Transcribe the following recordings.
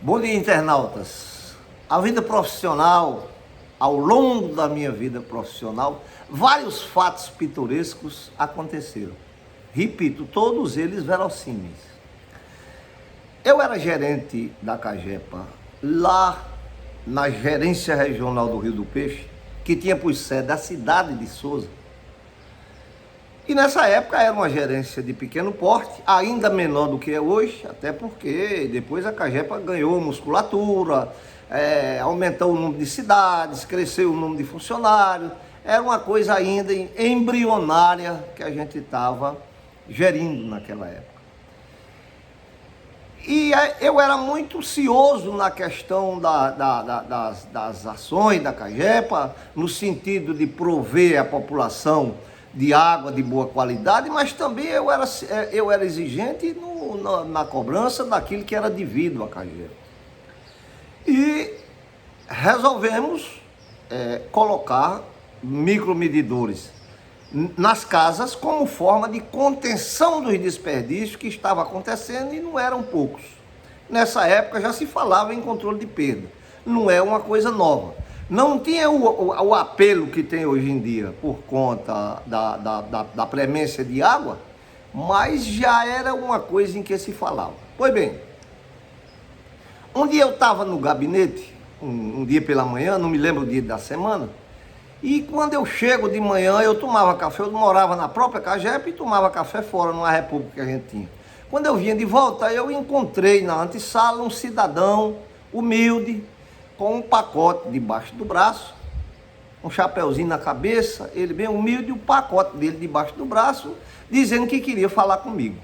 Bom dia, internautas. A vida profissional, ao longo da minha vida profissional, vários fatos pitorescos aconteceram. Repito, todos eles verossímeis. Eu era gerente da Cagepa, lá na Gerência Regional do Rio do Peixe, que tinha por sede a cidade de Souza. E nessa época era uma gerência de pequeno porte, ainda menor do que é hoje, até porque depois a Cagepa ganhou musculatura, aumentou o número de cidades, cresceu o número de funcionários. Era uma coisa ainda embrionária que a gente estava gerindo naquela época. E eu era muito cioso na questão das ações da Cagepa, no sentido de prover a população de água de boa qualidade, mas também eu era exigente na cobrança daquilo que era devido à Cagepa. E resolvemos colocar micromedidores nas casas como forma de contenção dos desperdícios que estava acontecendo e não eram poucos. Nessa época já se falava em controle de perda, não é uma coisa nova. Não tinha o apelo que tem hoje em dia por conta da premência de água, mas já era uma coisa em que se falava. Pois bem, um dia eu estava no gabinete, um dia pela manhã, não me lembro o dia da semana, e quando eu chego de manhã, eu tomava café, eu morava na própria Cagepa e tomava café fora, numa república que a gente tinha. Quando eu vinha de volta, eu encontrei na antessala um cidadão humilde, com um pacote debaixo do braço, um chapeuzinho na cabeça, ele bem humilde, o pacote dele debaixo do braço, dizendo que queria falar comigo.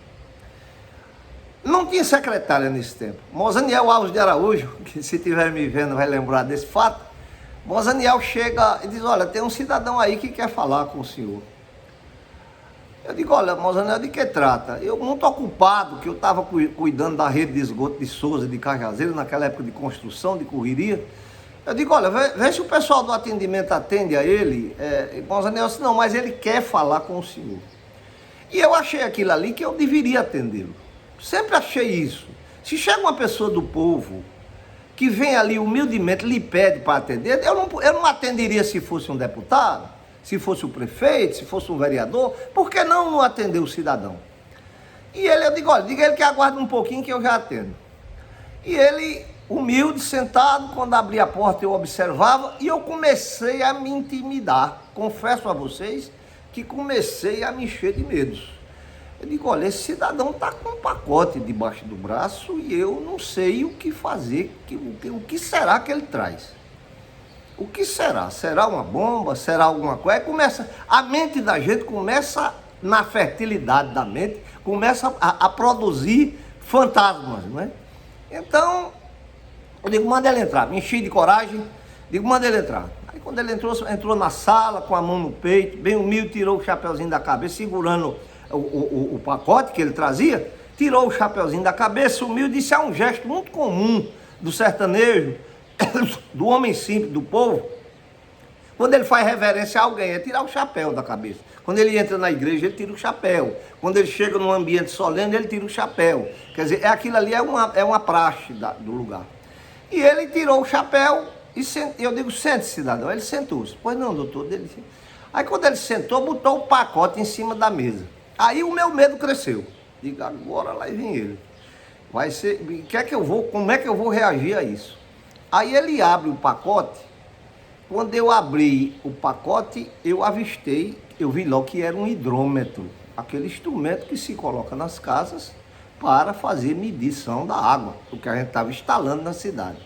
Não tinha secretária nesse tempo. Mozaniel Alves de Araújo, que se estiver me vendo vai lembrar desse fato, Mozaniel chega e diz: olha, tem um cidadão aí que quer falar com o senhor. Eu digo: olha, Mozaniel, de que trata? Eu muito ocupado, que eu estava cuidando da rede de esgoto de Souza, de Cajazeiro, naquela época de construção, de correria. Eu digo: olha, vê se o pessoal do atendimento atende a ele. Mozaniel disse: não, mas ele quer falar com o senhor. E eu achei aquilo ali que eu deveria atendê-lo. Sempre achei isso. Se chega uma pessoa do povo que vem ali humildemente, lhe pede para atender, eu não atenderia se fosse um deputado, se fosse o prefeito, se fosse um vereador. Por que não atender o cidadão? E eu digo: olha, diga ele que aguarde um pouquinho que eu já atendo. E ele, humilde, sentado, quando abri a porta eu observava e eu comecei a me intimidar. Confesso a vocês que comecei a me encher de medos. Eu digo: olha, esse cidadão está com um pacote debaixo do braço e eu não sei o que fazer, o que será que ele traz? O que será? Será uma bomba? Será alguma coisa? A mente da gente começa, na fertilidade da mente, começa a produzir fantasmas, não é? Então, eu digo: manda ele entrar. Me enchi de coragem, digo: manda ele entrar. Aí quando ele entrou na sala, com a mão no peito, bem humilde, tirou o chapeuzinho da cabeça, segurando o pacote que ele trazia, tirou o chapeuzinho da cabeça, humilde, disse: é um gesto muito comum do sertanejo, do homem simples, do povo, quando ele faz reverência a alguém, é tirar o chapéu da cabeça. Quando ele entra na igreja, ele tira o chapéu. Quando ele chega num ambiente solene, ele tira o chapéu. Quer dizer, aquilo ali é uma praxe do lugar. E ele tirou o chapéu e eu digo: sente, cidadão. Ele sentou-se. Pois não, doutor. Aí quando ele sentou, botou o pacote em cima da mesa. Aí o meu medo cresceu. Digo: agora lá vem ele. Vai ser, como é que eu vou reagir a isso? Aí ele abre o pacote. Quando eu abri o pacote, eu vi logo que era um hidrômetro, aquele instrumento que se coloca nas casas para fazer medição da água, o que a gente estava instalando na cidade.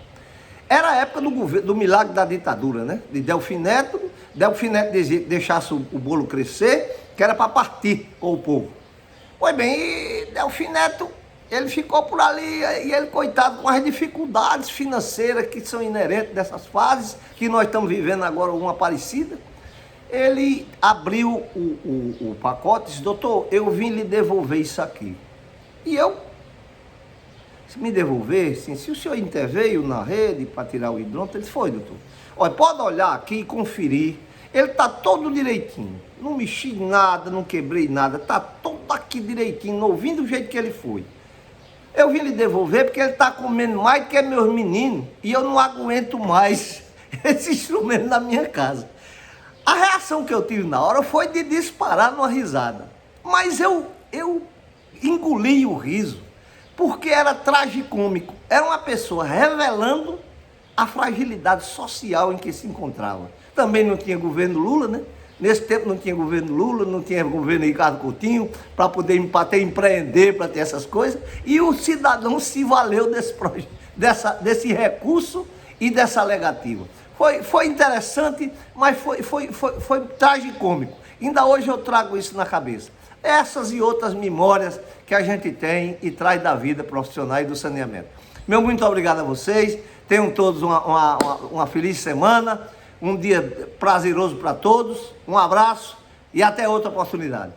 Era a época do milagre da ditadura, né? De Delfim Neto dizia que deixasse o bolo crescer, que era para partir com o povo. Pois bem, Delfim Neto, ele ficou por ali, e ele, coitado, com as dificuldades financeiras que são inerentes dessas fases, que nós estamos vivendo agora uma parecida, ele abriu o pacote e disse: doutor, eu vim lhe devolver isso aqui. E eu, se me devolver, assim, se o senhor interveio na rede para tirar o hidrômetro, ele disse: foi, doutor. Olha, pode olhar aqui e conferir, ele está todo direitinho, não mexi em nada, não quebrei nada, está todo aqui direitinho, novinho do jeito que ele foi. Eu vim lhe devolver porque ele está comendo mais do que meus meninos e eu não aguento mais esse instrumento na minha casa. A reação que eu tive na hora foi de disparar numa risada. Mas eu engoli o riso, porque era tragicômico. Era uma pessoa revelando a fragilidade social em que se encontrava. Também não tinha governo Lula, né? Nesse tempo não tinha governo Lula, não tinha governo Ricardo Coutinho, para poder empreender, para ter essas coisas. E o cidadão se valeu desse recurso e dessa alegativa. Foi interessante, mas foi tragicômico. Ainda hoje eu trago isso na cabeça. Essas e outras memórias que a gente tem e traz da vida profissional e do saneamento. Meu muito obrigado a vocês. Tenham todos uma feliz semana, um dia prazeroso para todos. Um abraço e até outra oportunidade.